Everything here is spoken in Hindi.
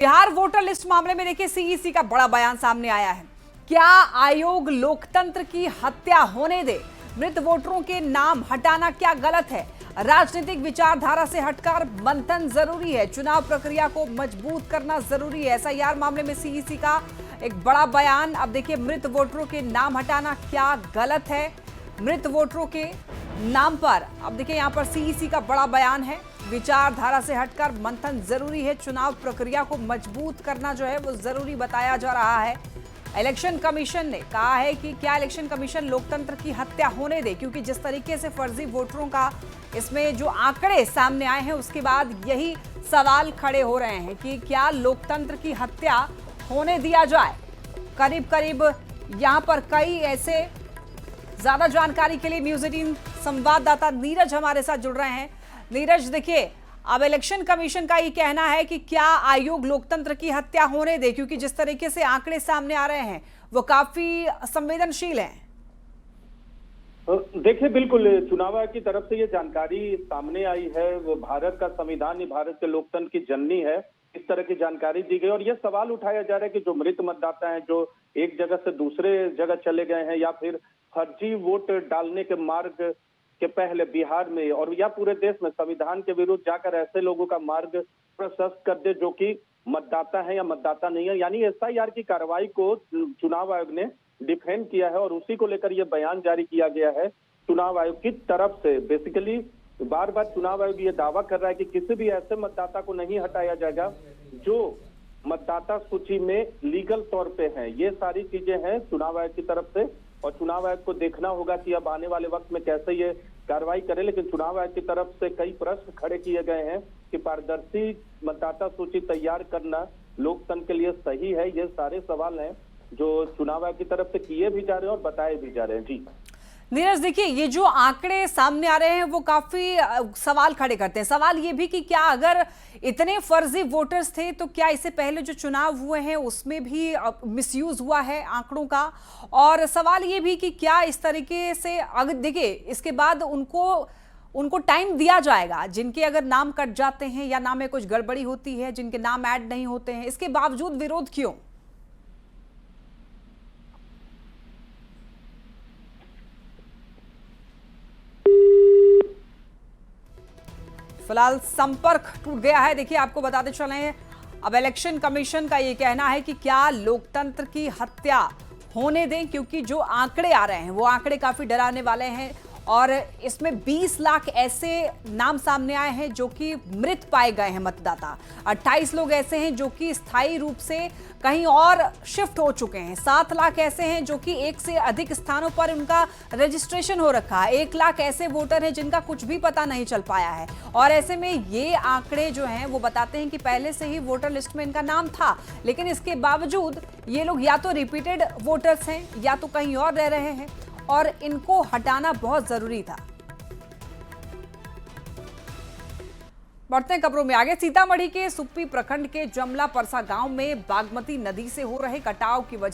बिहार वोटर लिस्ट मामले में देखिए सीईसी का बड़ा बयान सामने आया है। क्या आयोग लोकतंत्र की हत्या होने दे? मृत वोटरों के नाम हटाना क्या गलत है? राजनीतिक विचारधारा से हटकर मंथन जरूरी है। चुनाव प्रक्रिया को मजबूत करना जरूरी है। एसआईआर मामले में सीईसी का एक बड़ा बयान। अब देखिए, मृत वोटरों के नाम हटाना क्या गलत है? मृत वोटरों के नाम पर अब देखिए यहां पर सीईसी का बड़ा बयान है। विचारधारा से हटकर मंथन जरूरी है। चुनाव प्रक्रिया को मजबूत करना जो है वो जरूरी बताया जा रहा है। इलेक्शन कमीशन ने कहा है कि क्या इलेक्शन कमीशन लोकतंत्र की हत्या होने दे, क्योंकि जिस तरीके से फर्जी वोटरों का इसमें जो आंकड़े सामने आए हैं उसके बाद यही सवाल खड़े हो रहे हैं कि क्या लोकतंत्र की हत्या होने दिया जाए। करीब करीब यहां पर कई ऐसे ज्यादा जानकारी के लिए न्यूज़ 18 संवाददाता नीरज हमारे साथ जुड़ रहे हैं। नीरज, देखिए, अब इलेक्शन कमीशन का ये कहना है कि क्या आयोग लोकतंत्र की हत्या होने दे, क्योंकि जिस तरीके से आंकड़े सामने आ रहे हैं वो काफी संवेदनशील हैं। देखिए, बिल्कुल चुनाव आयोग की तरफ से ये जानकारी सामने आई है। वो भारत का संविधान ही भारत के लोकतंत्र की जननी है, इस तरह की जानकारी दी गई। और ये सवाल उठाया जा रहा है कि जो मृत मतदाता हैं, जो एक जगह से दूसरे जगह चले गए हैं या फिर फर्जी वोट डालने के मार्ग के पहले बिहार में और या पूरे देश में संविधान के विरुद्ध जाकर ऐसे लोगों का मार्ग प्रशस्त कर दे जो कि मतदाता है या मतदाता नहीं है। यानी एसआईआर की कार्रवाई को चुनाव आयोग ने डिफेंड किया है और उसी को लेकर यह बयान जारी किया गया है चुनाव आयोग की तरफ से। बेसिकली बार बार चुनाव आयोग ये दावा कर रहा है कि किसी भी ऐसे मतदाता को नहीं हटाया जाएगा जो मतदाता सूची में लीगल तौर पे है। ये सारी चीजें हैं चुनाव आयोग की तरफ से और चुनाव आयोग को देखना होगा कि अब आने वाले वक्त में कैसे ये कार्रवाई करे। लेकिन चुनाव आयोग की तरफ से कई प्रश्न खड़े किए गए हैं कि पारदर्शी मतदाता सूची तैयार करना लोकतंत्र के लिए सही है। ये सारे सवाल हैं जो चुनाव आयोग की तरफ से किए भी जा रहे हैं और बताए भी जा रहे हैं। जी नीरज, देखिए, ये जो आंकड़े सामने आ रहे हैं वो काफी सवाल खड़े करते हैं। सवाल ये भी कि क्या अगर इतने फर्जी वोटर्स थे तो क्या इससे पहले जो चुनाव हुए हैं उसमें भी मिसयूज हुआ है आंकड़ों का? और सवाल ये भी कि क्या इस तरीके से अगर देखिए इसके बाद उनको टाइम दिया जाएगा जिनके अगर नाम कट जाते हैं या नाम में कुछ गड़बड़ी होती है, जिनके नाम ऐड नहीं होते हैं, इसके बावजूद विरोध क्यों? फिलहाल संपर्क टूट गया है। देखिए, आपको बताते चले, अब इलेक्शन कमीशन का ये कहना है कि क्या लोकतंत्र की हत्या होने दें, क्योंकि जो आंकड़े आ रहे हैं वो आंकड़े काफी डराने वाले हैं और इसमें 20 लाख ऐसे नाम सामने आए हैं जो कि मृत पाए गए हैं मतदाता। 28 लोग ऐसे हैं जो कि स्थायी रूप से कहीं और शिफ्ट हो चुके हैं। 7 लाख ऐसे हैं जो कि एक से अधिक स्थानों पर उनका रजिस्ट्रेशन हो रखा है। 1 लाख ऐसे वोटर हैं जिनका कुछ भी पता नहीं चल पाया है। और ऐसे में ये आंकड़े जो हैं वो बताते हैं कि पहले से ही वोटर लिस्ट में इनका नाम था, लेकिन इसके बावजूद ये लोग या तो रिपीटेड वोटर्स हैं या तो कहीं और रह रहे हैं और इनको हटाना बहुत जरूरी था। बढ़ते हैं खबरों में आगे। सीतामढ़ी के सुप्पी प्रखंड के जमला परसा गांव में बागमती नदी से हो रहे कटाव की वजह